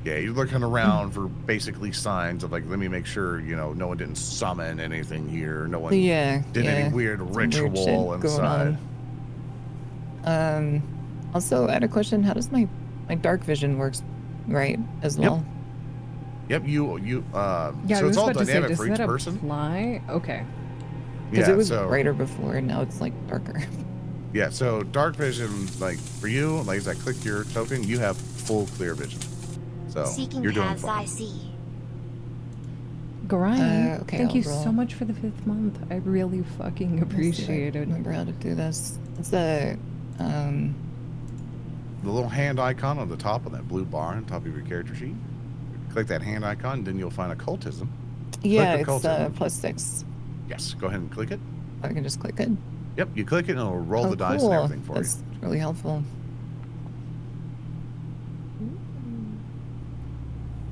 Yeah, you're looking around for basically signs of like, let me make sure, you know, no one didn't summon anything here. No one did any weird Some weird shit ritual inside. Also, I had a question. How does my dark vision works, right, as well? Yep, yeah, so it's all dynamic say, for each that person. Apply? Okay. Because it was brighter before and now it's like darker. Yeah, so dark vision, like for you, like as I click your token, you have full clear vision. So Seeking you're doing paths fine. I see. Gorion, okay, thank you so much for the 5th month. I really fucking appreciate it. Remember how to do this. It's the little hand icon on the top of that blue bar on top of your character sheet. Click that hand icon, then you'll find occultism. Yeah, it's +6. Yes, go ahead and click it. I can just click it. Yep, you click it and it'll roll the dice and everything for That's really helpful.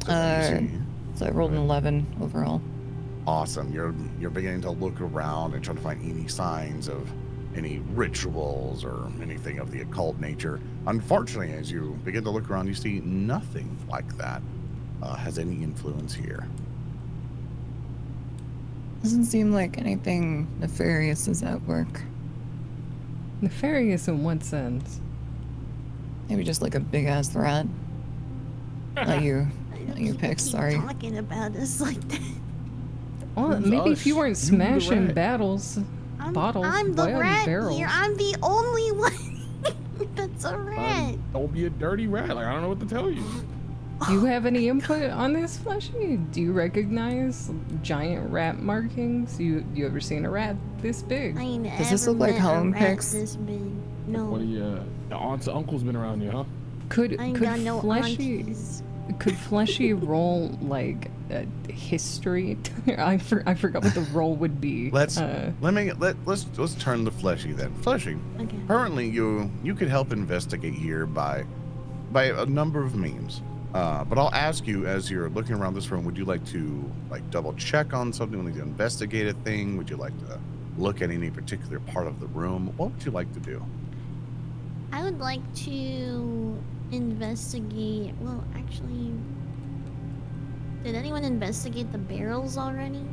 So I rolled an 11 overall. Awesome. You're beginning to look around and trying to find any signs of any rituals or anything of the occult nature. Unfortunately, as you begin to look around, you see nothing like that has any influence here. Doesn't seem like anything nefarious is at work. Nefarious in what sense? Maybe just like a big ass rat. Not you pick. Sorry. Talking about us like that. Well, maybe if you weren't smashing bottles, I'm the rat here. I'm the only one that's a rat. Don't be a dirty rat. Like I don't know what to tell you. Do you have any input on this, Fleshy? Do you recognize giant rat markings? You ever seen a rat this big? Does this look like home picks? This big. No. What are your aunts and uncles been around you, huh? Could no Fleshy aunties. Could Fleshy roll like a history? I forgot what the roll would be. Let's turn to Fleshy then. Fleshy. Okay. Currently, you could help investigate here by a number of means. But I'll ask you as you're looking around this room, would you like to double check on something? Would you like to investigate a thing? Would you like to look at any particular part of the room? What would you like to do? I would like to investigate. Well, actually, did anyone investigate the barrels already?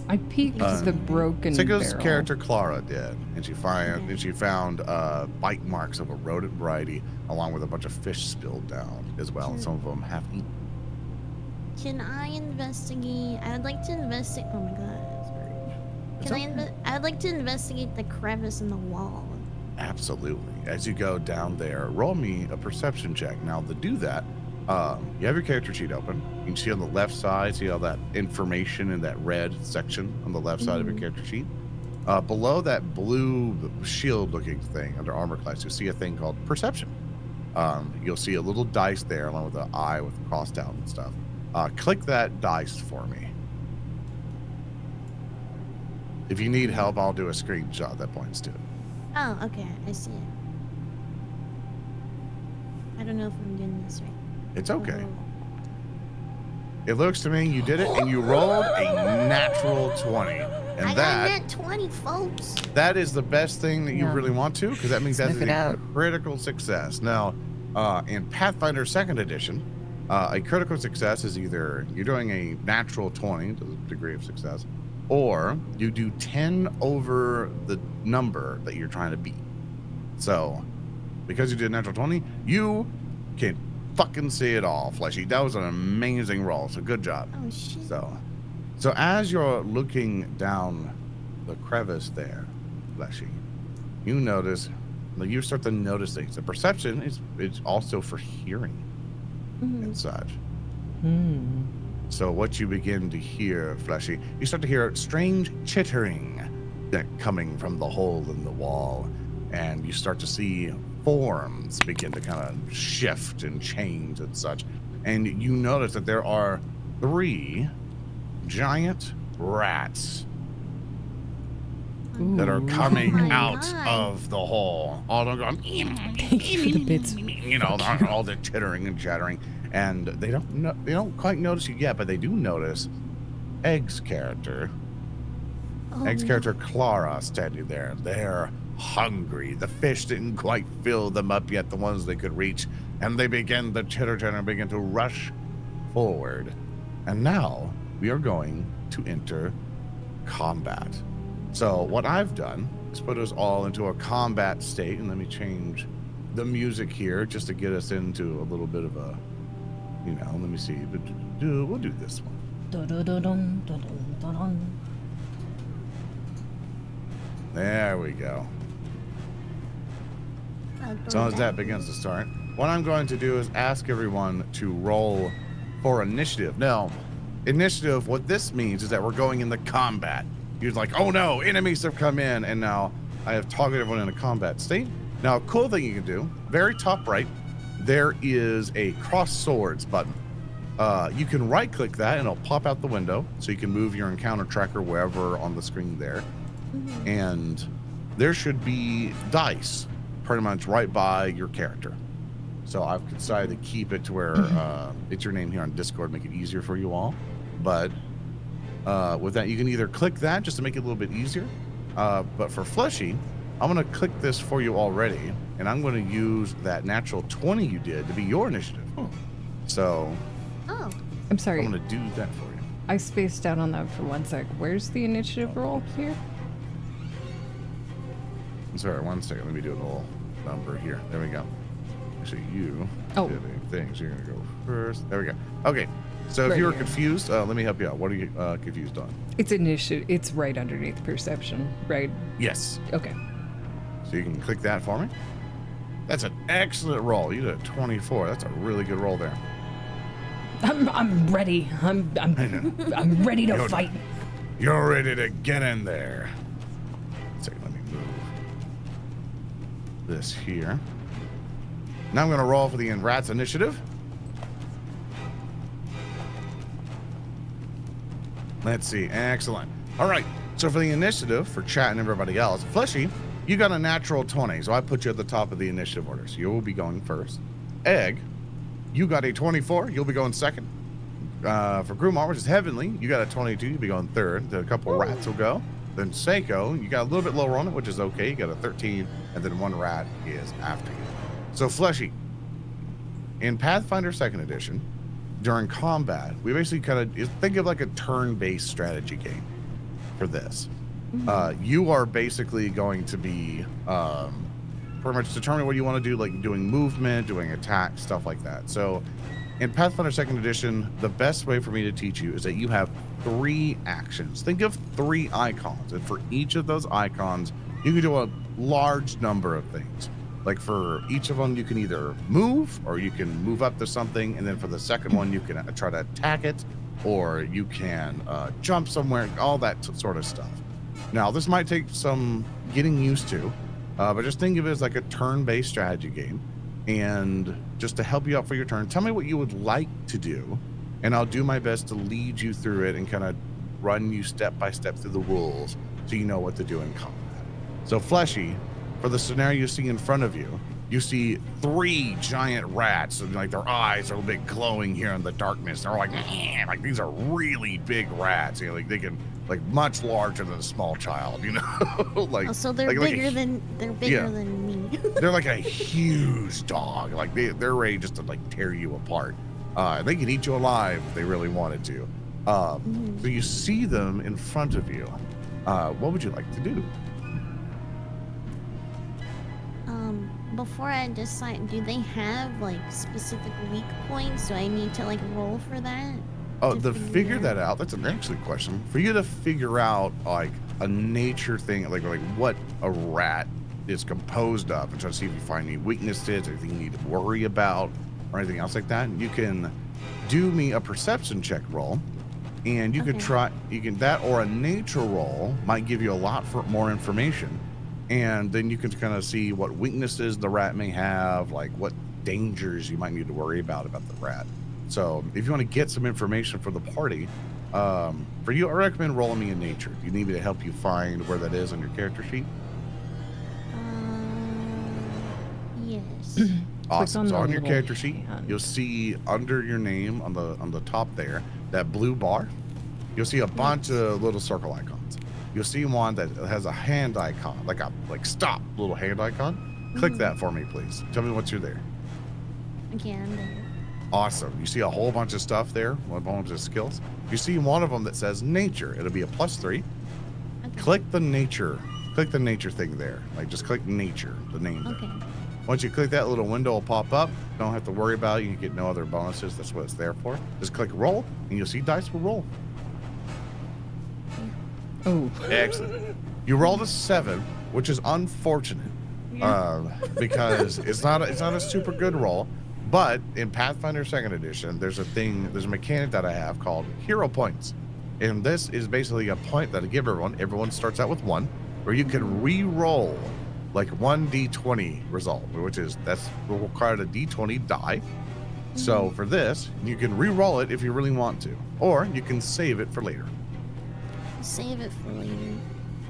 I peeked the broken Sicko's barrel. character Clara did, and she found bite marks of a rodent variety, along with a bunch of fish spilled down as well, and some of them half eaten. Can I investigate? I would like to investigate. Oh my god, sorry. I would like to investigate the crevice in the wall. Absolutely. As you go down there, roll me a perception check. Now, to do that, you have your character sheet open. You can see on the left side, see all that information in that red section on the left side of your character sheet. Below that blue shield-looking thing under armor class, you'll see a thing called perception. You'll see a little dice there along with the eye with crossed out and stuff. Click that dice for me. If you need help, I'll do a screenshot that points to it. Oh, okay. I see it. I don't know if I'm doing this right. It's okay. It looks to me you did it, and you rolled a natural 20. And I got a nat 20, folks. That is the best thing that you really want to, because that means that's a critical success. Now, in Pathfinder 2nd Edition, a critical success is either you're doing a natural 20 to the degree of success, or you do 10 over the number that you're trying to beat. So, because you did a natural 20, you can fucking see it all, Fleshy. That was an amazing roll, so good job. Oh, shit. So as you're looking down the crevice there, Fleshy, you start to notice things. The perception is also for hearing and such. So what you begin to hear, Fleshy, you start to hear strange chittering coming from the hole in the wall, and you start to see forms begin to kind of shift and change and such. And you notice that there are 3 giant rats that are coming out of the hole. All of them going, all the chittering and chattering. And they don't quite notice you yet, but they do notice Egg's character. Egg's character Clara standing there. They're hungry. The fish didn't quite fill them up yet, the ones they could reach. and they begin the chitter-chatter and begin to rush forward. And now we are going to enter combat. So what I've done is put us all into a combat state, and let me change the music here just to get us into a little bit of a, you know, let me see. We'll do this one. Dun-dun-dun-dun, dun-dun-dun-dun. There we go. As soon as that begins to start, what I'm going to do is ask everyone to roll for initiative. Now, initiative, what this means is that we're going into combat. You're like, oh no, enemies have come in, and now I have targeted everyone in a combat state. Now, a cool thing you can do, very top right, there is a cross swords button. You can right click that and it'll pop out the window, so you can move your encounter tracker wherever on the screen there. And there should be dice pretty much right by your character. So I've decided to keep it to where it's your name here on Discord, make it easier for you all. But with that, you can either click that just to make it a little bit easier. But for Fleshy, I'm going to click this for you already, and I'm going to use that natural 20 you did to be your initiative. So I'm sorry. I'm going to do that for you. I spaced out on that for 1 sec. Where's the initiative roll here? Sorry, 1 second. Let me do a little number here. There we go. Actually, you Oh. did a thing, so you're going to go first. There we go. Okay. So if Right you were here. confused, let me help you out. What are you confused on? It's initiative. It's right underneath perception, right? Yes. Okay. So you can click that for me. That's an excellent roll. You did a 24. That's a really good roll there. I'm ready. I'm ready to fight. You're ready to get in there. Second, let me move this here. Now I'm going to roll for the Rats initiative. Let's see. Excellent. All right. So for the initiative, for chat and everybody else, Fleshy, you got a natural 20. So I put you at the top of the initiative order. So you will be going first. Egg, you got a 24. You'll be going second. For Grumar, which is Heavenly, you got a 22. You'll be going third. Then a couple rats will go. Then Seiko, you got a little bit lower on it, which is okay. You got a 13. And then one rat is after you. So Fleshy, in Pathfinder 2nd Edition, during combat, we basically kind of think of like a turn-based strategy game for this. You are basically going to be pretty much determining what you want to do, like doing movement, doing attack, stuff like that. So in Pathfinder 2nd Edition, the best way for me to teach you is that you have 3 actions. Think of 3 icons, and for each of those icons, you can do a large number of things. Like for each of them, you can either move, or you can move up to something, and then for the second one, you can try to attack it, or you can jump somewhere, all that sort of stuff. Now, this might take some getting used to, but just think of it as like a turn-based strategy game. And just to help you out for your turn, tell me what you would like to do, and I'll do my best to lead you through it and kind of run you step by step through the rules so you know what to do in combat. So Fleshy, for the scenario you see in front of you, you see 3 giant rats, and like their eyes are a bit glowing here in the darkness. They're like these are really big rats. You know, like they can like much larger than a small child. You know, like Oh, so they're like bigger than me. they're like a huge dog. Like they're ready just to like tear you apart. They can eat you alive if they really wanted to. So you see them in front of you. What would you like to do? Before I decide, do they have like specific weak points? Do I need to like roll for that? Oh, to to figure that out, that's an excellent question. For you to figure out like a nature thing, like what a rat is composed of, and try to see if you find any weaknesses, anything you need to worry about, or anything else like that, you can do me a perception check roll, and you could try, that or a nature roll might give you a lot more information. And then you can kind of see what weaknesses the rat may have, like what dangers you might need to worry about the rat. So if you want to get some information for the party, for you, I recommend rolling me in nature. Do you need me to help you find where that is on your character sheet? Yes. Awesome. So the on your little character sheet, hand. you'll see under your name on the top there, that blue bar, you'll see a bunch of little circle icons. You'll see one that has a hand icon, like stop little hand icon. Click that for me, please. Tell me what's there. Okay, I'm there. Awesome. You see a whole bunch of stuff there, a bunch of skills. You see one of them that says nature. It'll be a +3. Okay. Click the nature thing there. Like just click nature, the name there. Okay. Once you click that, little window will pop up. Don't have to worry about it. You get no other bonuses. That's what it's there for. Just click roll and you'll see dice will roll. Oh. Excellent. You rolled a 7, which is unfortunate because it's not a super good roll. But in Pathfinder 2nd Edition, there's a mechanic that I have called hero points. And this is basically a point that I give everyone. Everyone starts out with 1, where you can re-roll like 1d20 result, that's required a d20 die. So for this, you can re-roll it if you really want to, or you can save it for later. Save it for later.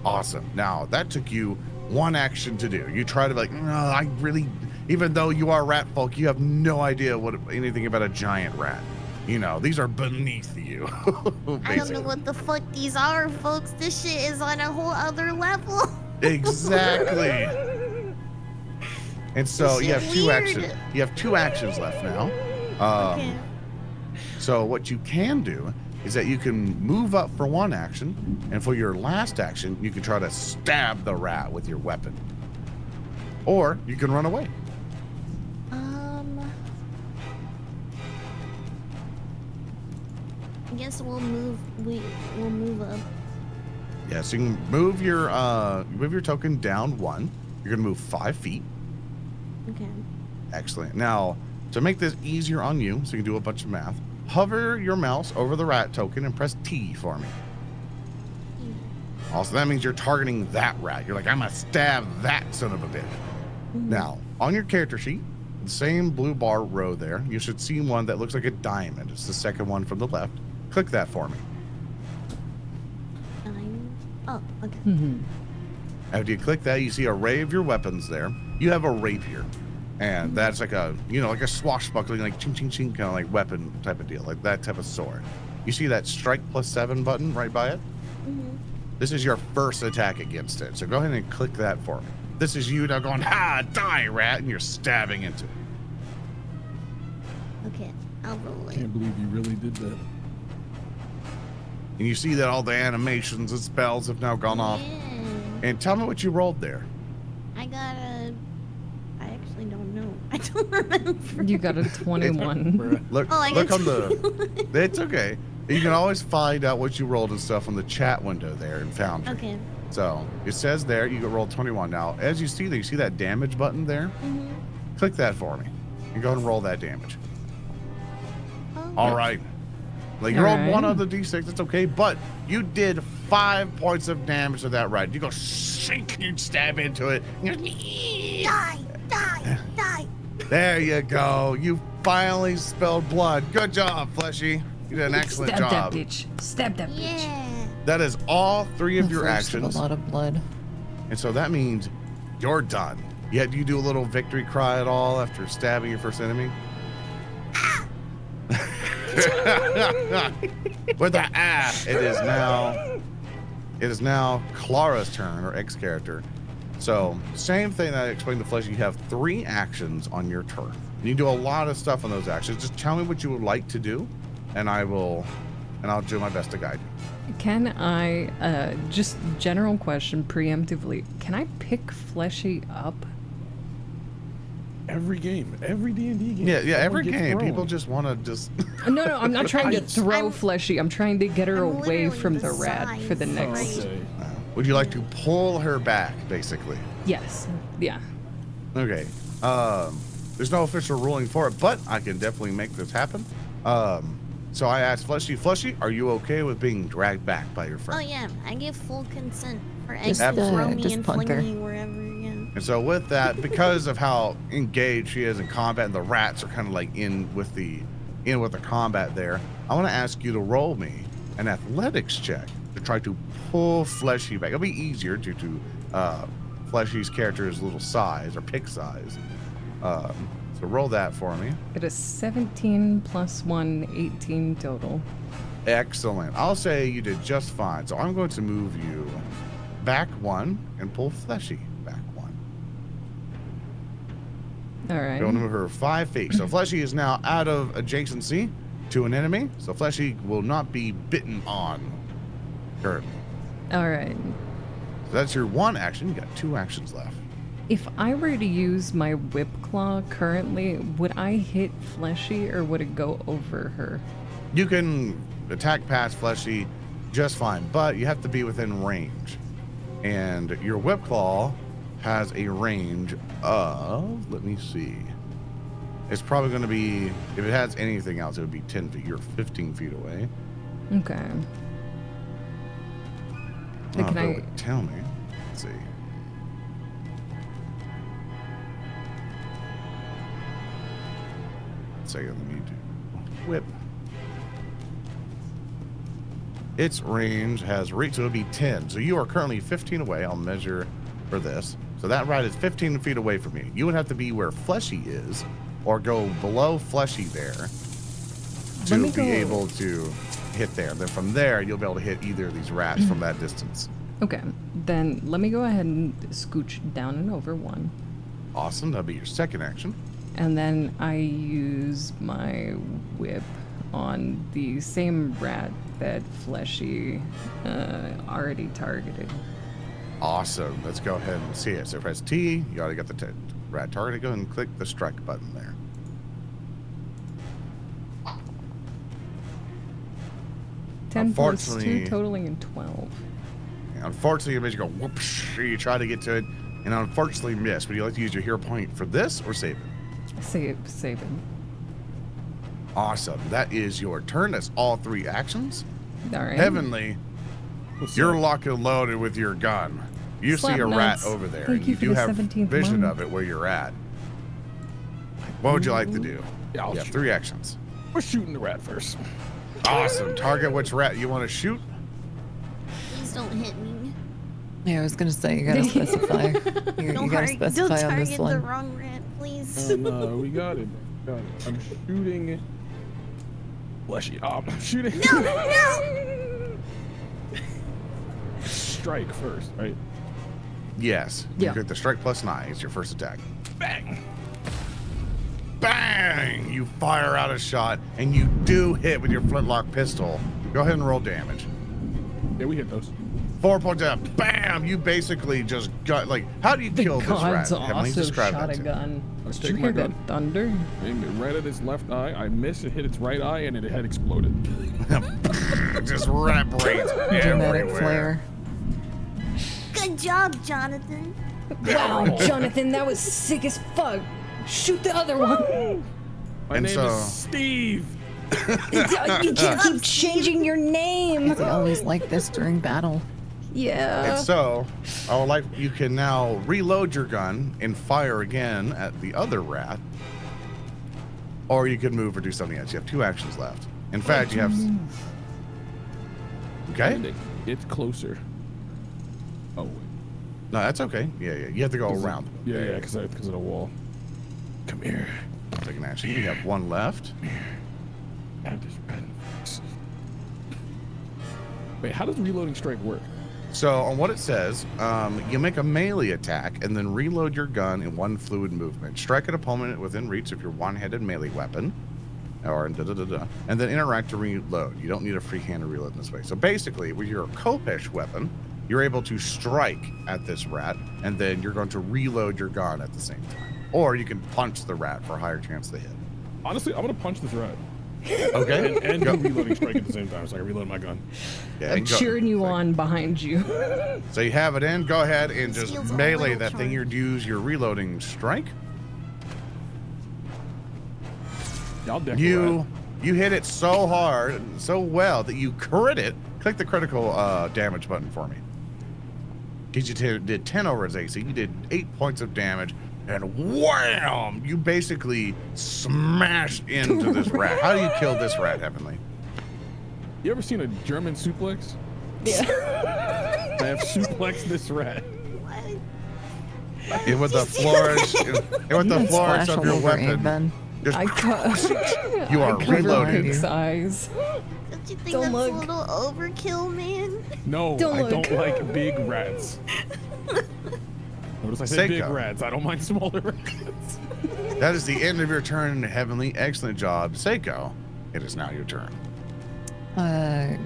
Awesome. Now that took you 1 action to do. You try to be like, no, I really, even though you are rat folk, you have no idea anything about a giant rat. You know, these are beneath you. I don't know what the fuck these are, folks. This shit is on a whole other level. Exactly. And so This you have shit 2 weird. actions. You have 2 actions left now. Okay. So what you can do is that you can move up for 1 action, and for your last action, you can try to stab the rat with your weapon. Or you can run away. I guess we'll move up. Yeah, so you can move your token down 1. You're gonna move 5 feet. Okay. Excellent. Now, to make this easier on you, so you can do a bunch of math, hover your mouse over the rat token and press T for me. Also, that means you're targeting that rat. You're like, I'm gonna stab that son of a bitch. Now, on your character sheet, the same blue bar row there, you should see one that looks like a diamond. It's the second one from the left. Click that for me. Oh, okay. After you click that, you see an array of your weapons there. You have a rapier, and that's like a swashbuckling, like ching ching ching kind of like weapon type of deal, like that type of sword. You see that strike +7 button right by it? This is your first attack against it. So go ahead and click that for me. This is you now going, ha, die, rat, and you're stabbing into it. Okay, I'll roll it. Can't believe you really did that. And you see that all the animations and spells have now gone off. Yeah. And tell me what you rolled there. I actually don't know. I don't remember. You got a 21. Look, Oh, I look got on the. It's okay. You can always find out what you rolled and stuff on the chat window there in Foundry. Okay. So it says there you can roll 21. Now, as you see there, you see that damage button there? Click that for me. You go ahead and roll that damage. Oh, All right. Like you rolled Alright. 1 on the d6, it's okay, but you did 5 points of damage to that rat. You go sink, you stab into it. Die! There you go. You finally spilled blood. Good job, Fleshy. You did an excellent Stab job. that bitch. Stab that bitch. Yeah. That is all 3 of your First of actions. A lot of blood. And so that means you're done. Yeah, do you do a little victory cry at all after stabbing your first enemy? With the it is now Clara's turn, or X character. So same thing that I explained to Flesh. You have 3 actions on your turn. You do a lot of stuff on those actions. Just tell me what you would like to do, and I'll do my best to guide you. Can I, just general question preemptively, can I pick Fleshy up? Every game, every D&D game. Yeah, someone every gets game, thrown. people just want to just. No, I'm not trying to throw I'm- Fleshy. I'm trying to get her I'm away literally from the the rat for the size, next. right? Okay. Would you like to pull her back, basically? Yes. Yeah. Okay. There's no official ruling for it, but I can definitely make this happen. So I asked Fleshy, are you okay with being dragged back by your Oh friend? yeah, I give full consent for X Just, to throw me just and punt fling her. me wherever. Yeah. And so with that, because of how engaged she is in combat, and the rats are kind of like in with the combat there, I want to ask you to roll me an athletics check to try to pull Fleshy back. It'll be easier due to Fleshy's character's little size or pick size. So roll that for me. It is 17 plus 1, 18 total. Excellent. I'll say you did just fine. So I'm going to move you back 1 and pull Fleshy back 1. All right. Going to move her 5 feet. So Fleshy is now out of adjacency to an enemy. So Fleshy will not be bitten on currently. All right. So that's your 1 action. You got 2 actions left. If I were to use my whip claw currently, would I hit Fleshy or would it go over her? You can attack past Fleshy just fine, but you have to be within range. And your whip claw has a range of, let me see. It's probably going to be, if it has anything else, it would be 10 feet. You're 15 feet away. Okay. But Can it I? would tell me. Let's see. Second, let me do whip. Its range has reach, so it would be 10. So you are currently 15 away. I'll measure for this. So that rat is 15 feet away from you. You would have to be where Fleshy is, or go below Fleshy there to be able to hit there. Then from there, you'll be able to hit either of these rats from that distance. Okay. Then let me go ahead and scooch down and over 1. Awesome. That'll be your second action. And then I use my whip on the same rat that Fleshy already targeted. Awesome. Let's go ahead and see it. So press T. You already got the rat target. Go ahead and click the strike button there. Ten plus 2, Unfortunately- totaling in 12. Unfortunately, it makes you go whoops. You try to get to it, and unfortunately miss. Would you like to use your hero point for this or save it? Save it. Awesome. That is your turn. That's all 3 actions. All right. Heavenly, What's you're up? locked and loaded with your gun. You Slap see a nuts. rat over there, Thank and you you for do the have 17th vision one. of it where you're at. What would you like to do? Yeah, I'll You have shoot. 3 actions. We're shooting the rat first. Awesome. Target which rat you want to shoot. Please don't hit me. Yeah, I was gonna say you gotta specify. You Don't, gotta don't specify on target this the one. wrong rat, please. Oh, no, we got it. Got it. I'm shooting. Fleshy. Oh, I'm shooting. No! Strike first, right? Yes. Yeah. You get the strike plus 9. It's your first attack. Bang! Bang! You fire out a shot, and you do hit with your flintlock pistol. Go ahead and roll damage. Yeah, we hit those. 4 points down. Bam! You basically just got, like, how do you The kill this rat? gods Heavenly, also describe shot that a to me. gun. Let's Did take you my hear gun. that thunder? Aimed it right at his left eye. I missed. It hit its right eye, and it had exploded. Just rat brains Dramatic everywhere. flare. Good job, Jonathan. Wow, Jonathan, that was sick as fuck. Shoot the other one. My And name so- is Steve. You can't keep changing your name. They always like this during battle. Yeah. And so, I would like you can now reload your gun and fire again at the other rat, or you can move or do something else. You have 2 actions left. In fact, you have. Okay. And it gets closer. Oh wait. No, that's okay. Yeah. You have to go around. Yeah, because of the wall. Come here. Take an action. You have 1 left. Add this red. Wait, how does reloading strike work? So on what it says, you make a melee attack and then reload your gun in 1 fluid movement. Strike an opponent within reach of your one-handed melee weapon, or and then interact to reload. You don't need a free hand to reload in this way. So basically, with your Kopesh weapon, you're able to strike at this rat, and then you're going to reload your gun at the same time. Or you can punch the rat for a higher chance to hit. Honestly, I'm gonna punch this rat Okay? and Go. do reloading strike at the same time, so I can reload my gun. Yeah, I'm and go. cheering you on behind you. So you have it in. Go ahead and This just feels a melee little that thing. charged. You use your reloading strike. Yeah, I'll deck the rat. You hit it so hard, so well that you crit it. Click the critical damage button for me. Because you did 10 over his AC. You did 8 points of damage, and wham! You basically smashed into this rat. How do you kill this rat, Heavenly? You ever seen a German suplex? Yeah. I have suplexed this rat. What? And with the flourish, and with the You can flourish splash of all your over Abe, weapon, Ben. just you I are covered reloaded. Pig's eyes. Don't you think Don't that's look. a little overkill, man? No, Don't I look. don't like big rats. Notice I said big Seiko. rats. I don't mind smaller rats. That is the end of your turn, Heavenly. Excellent job. Seiko, it is now your turn. The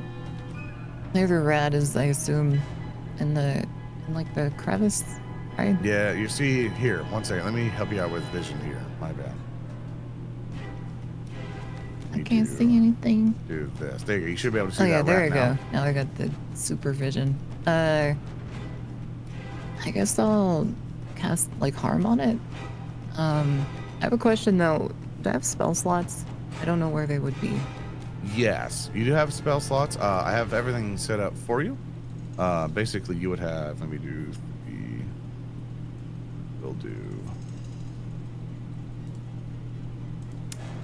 other rat is, I assume, in like the crevice, right? Yeah, you see here. One second. Let me help you out with vision here. My bad. I can't see anything. Do this. There you go. You should be able to see Oh yeah, that there rat you now. go. Now I got the supervision. I guess I'll cast like harm on it. I have a question though. Do I have spell slots? I don't know where they would be. Yes, you do have spell slots. I have everything set up for you. Basically, you would have. Let me do the. We'll do.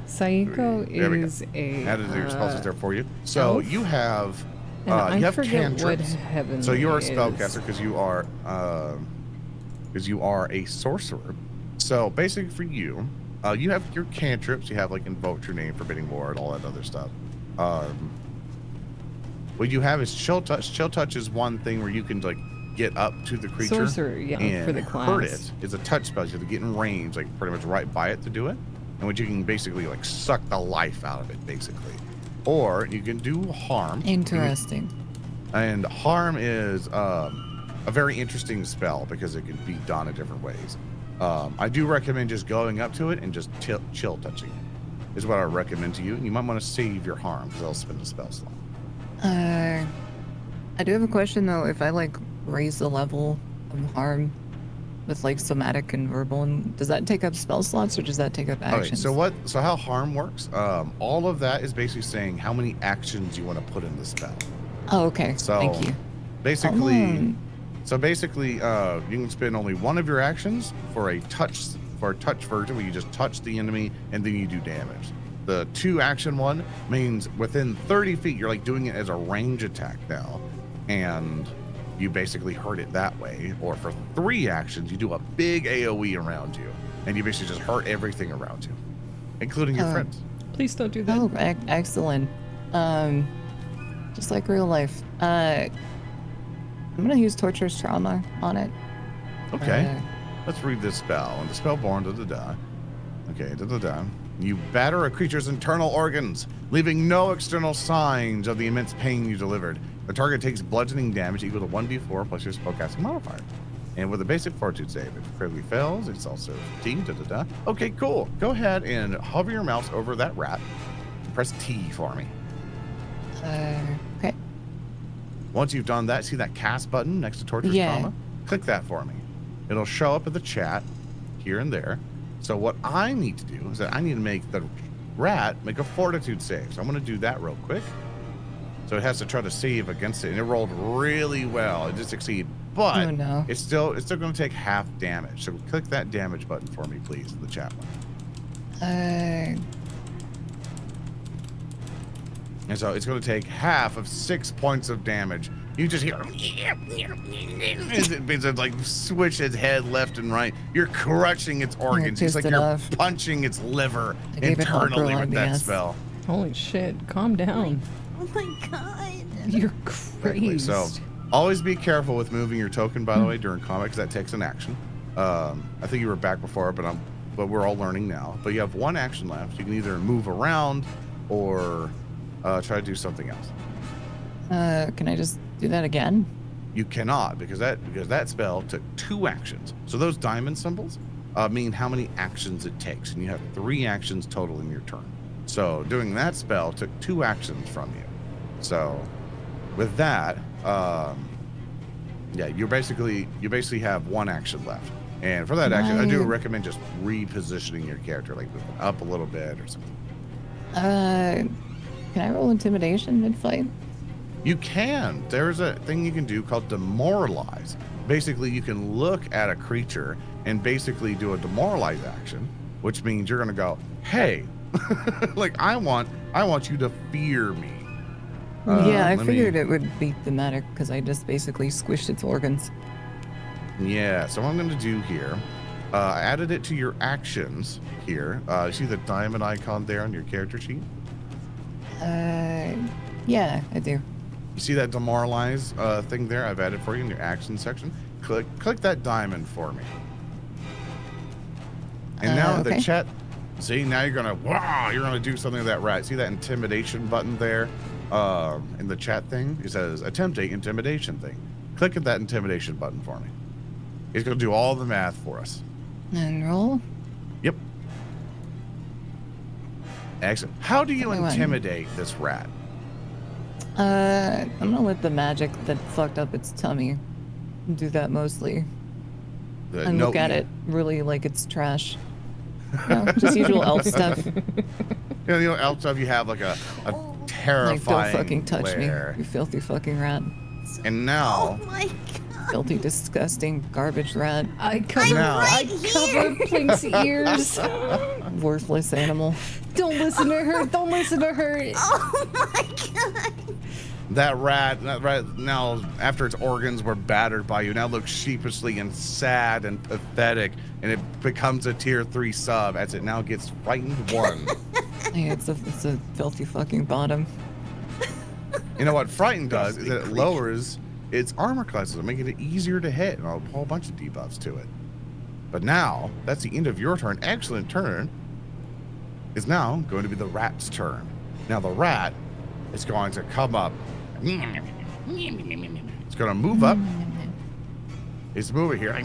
Saiko There we go. is a. Added your spell slots there for you. So elf? you have. And I you have forget what cantrips. heavenly So you're a is. spellcaster because you are a sorcerer. So basically, for you, you have your cantrips. You have like invoke your name, forbidding ward, all that other stuff. What you have is chill touch. Chill touch is one thing where you can like get up to the creature. Sorcerer, yeah, and for the hurt class. it. It's a touch spell. You have to get in range, like pretty much right by it to do it. And what you can basically like suck the life out of it, basically. Or you can do harm. Interesting. And harm is a very interesting spell because it can be done in different ways. I do recommend just going up to it and just chill touching it is what I recommend to you. And you might want to save your harm because I'll spend a spell slot. I do have a question though. If I like raise the level of harm with like somatic and verbal, and does that take up spell slots or does that take up actions? Okay, so how harm works, all of that is basically saying how many actions you want to put in the spell. Oh, okay. So Thank you. basically, Um, you can spend only one of your actions for a touch version where you just touch the enemy and then you do damage. The 2 action one means within 30 feet, you're like doing it as a range attack now. And you basically hurt it that way. Or for 3 actions, you do a big AoE around you. And you basically just hurt everything around you, including your Oh. friends. Please don't do that. Oh, excellent. Just like real life. I'm gonna use torturous trauma on it. Okay. Let's read this spell. And the spell born, da-da-da. Okay, da-da-da. You batter a creature's internal organs, leaving no external signs of the immense pain you delivered. The target takes bludgeoning damage equal to 1d4 plus your spellcasting modifier. And with a basic fortitude save, if it critically fails, it's also 15, da-da-da. Okay, cool. Go ahead and hover your mouse over that rat. And press T for me. Okay. Once you've done that, see that cast button next to torturous Yeah. trauma? Click that for me. It'll show up in the chat here and there. So what I need to do is that I need to make the rat make a fortitude save. So I'm going to do that real quick. So it has to try to save against it, and it rolled really well. It did succeed, but Oh, no. it's still going to take half damage. So click that damage button for me, please, in the chat one. And so it's going to take half of 6 points of damage. You just hear it like switch its head left and right. You're crushing its organs. It's pissed like it you're off. punching its liver I gave it hot internally girl with that IBS. spell. Holy shit! Calm down. Oh my god. You're Exactly. crazy. So always be careful with moving your token, by the way, during combat, because that takes an action. I think you were back before, but we're all learning now. But you have 1 action left. You can either move around or try to do something else. Can I just do that again? You cannot because that spell took 2 actions. So those diamond symbols mean how many actions it takes, and you have 3 actions total in your turn. So doing that spell took 2 actions from you. So with that, yeah, you basically have 1 action left. And for that action, I do recommend just repositioning your character, like moving up a little bit or something. Can I roll intimidation mid-fight? You can. There's a thing you can do called demoralize. Basically, you can look at a creature and basically do a demoralize action, which means you're going to go, hey, like I want you to fear me. Yeah, I figured it would be thematic because I just basically squished its organs. Yeah, so what I'm going to do here, I added it to your actions here. See the diamond icon there on your character sheet? Yeah, I do. You see that demoralize thing there I've added for you in your action section? click that diamond for me. And now in the okay. chat, see, now you're gonna do something with that rat. See that intimidation button there in the chat thing? It says attempt a intimidation thing. Click at that intimidation button for me. It's gonna do all the math for us. And roll. Yep. Excellent. How do you Give me one. intimidate this rat? I'm gonna let the magic that fucked up its tummy do that mostly. And look at it really like it's trash. No, just usual elf stuff. You know, elf stuff. You have like a Like, terrifying don't fucking touch glare. me, you filthy fucking rat. And now, Oh my god. Filthy, disgusting, garbage rat. I cover, Now- I cover Plink's ears. Worthless animal. Don't listen to her. Don't listen to her. Oh my god. that rat now, after its organs were battered by you, now looks sheepishly and sad and pathetic, and it becomes a tier 3 sub as it now gets frightened 1. Hey, it's a filthy fucking bottom. You know what frightened does is that it lowers its armor classes, making it easier to hit, and a whole bunch of debuffs to it. But now, that's the end of your turn. Excellent turn is now going to be the rat's turn. Now the rat is going to come up. It's going to move up. It's moving here.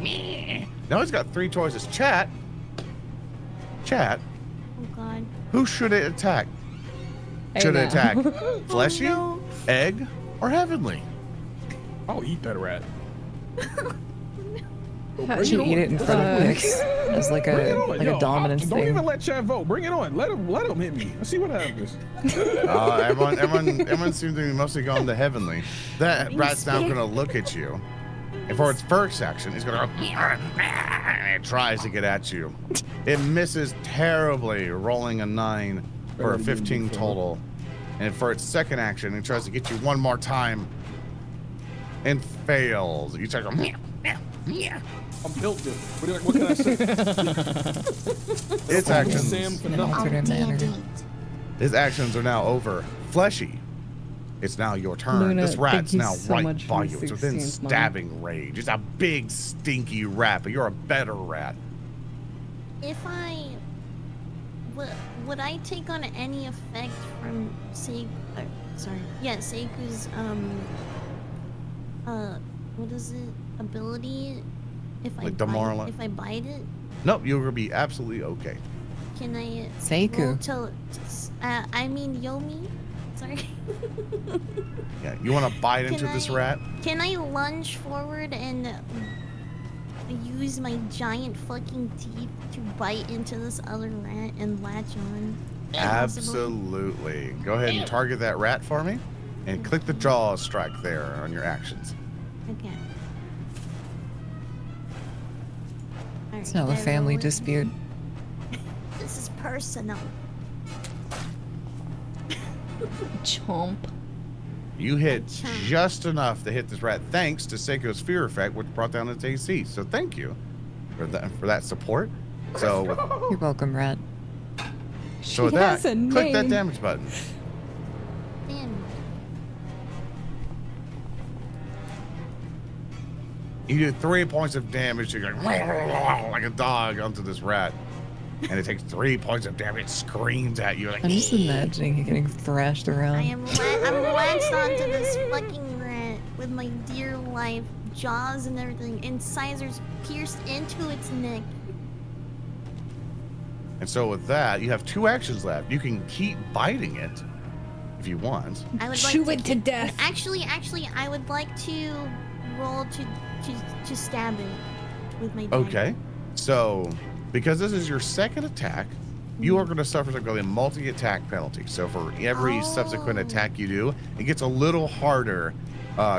Now it's got 3 choices. Chat. Oh god. Who should it attack? Hey, Should it now. attack fleshy, no. egg, or heavenly? I'll eat that rat. How- You eat it in front of Uh, Pix as like Bring it a on. like Yo, a dominance don't thing. even let chat vote. Bring it on. Let him hit me. Let's see what happens. Everyone seems to be mostly going to heavenly. That rat's now going to look at you. And for its first action, it's going to go, and it tries to get at you. It misses terribly, rolling a 9 for a 15 total. And for its second action, it tries to get you one more time and fails. You start going, I'm built it. What can I say? its actions. Sam for An nothing. alternate manner. His actions are now over. Fleshy, it's now your turn. Luna, This rat's thank you now so right much by for you. It's within 16th month. stabbing range. It's a big, stinky rat, but you're a better rat. If I would I take on any effect from Seiku's what is it? Ability if Like if I bite it? Nope, you're gonna be absolutely okay. Can I Seiku. roll till I mean Yomi? Sorry. Yeah, you want to bite into this rat? Can I lunge forward and use my giant fucking teeth to bite into this other rat and latch on? Absolutely. Go ahead and target that rat for me, and click the jaw strike there on your actions. Okay. It's now a family dispute. This is personal. Chomp. You hit just enough to hit this rat, thanks to Seiko's fear effect, which brought down its AC. So thank you for that support. So You're welcome, rat. She with that, has a name. click that damage button. Damn. You do 3 points of damage. You're going like a dog onto this rat, and it takes 3 points of damage. It screams at you like. I'm just imagining you getting thrashed around. I'm latched onto this fucking rat with my dear life, jaws and everything, incisors pierced into its neck. And so with that, you have 2 actions left. You can keep biting it if you want. I would Chew like it to death. Actually, I would like to roll to stab it with my dagger. Okay. So because this is your second attack, you are going to suffer something called a multi-attack penalty. So for every subsequent attack you do, it gets a little harder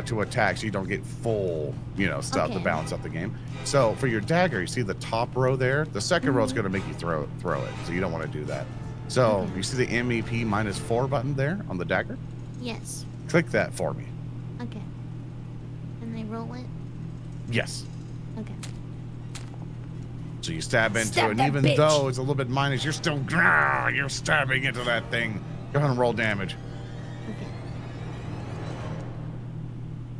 to attack, so you don't get full, stuff to Okay. balance out the game. So for your dagger, you see the top row there. The second row is going to make you throw it, so you don't want to do that. So Okay. you see the MEP -4 button there on the dagger. Yes. Click that for me. Okay. And I roll it. Yes. Okay. So you stab into Stab it, and that even bitch. though it's a little bit minus, you're still you're stabbing into that thing. Go ahead and roll damage. Okay.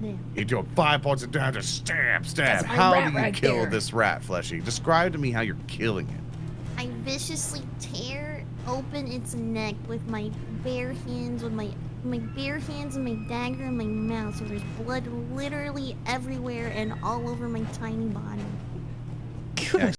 Damn. You do 5 points of damage, stab, stab. That's my How rat do you right kill there. this rat, Fleshy? Describe to me how you're killing it. I viciously tear open its neck with my bare hands, with my bare hands and my dagger in my mouth, so there's blood literally everywhere and all over my tiny body. Good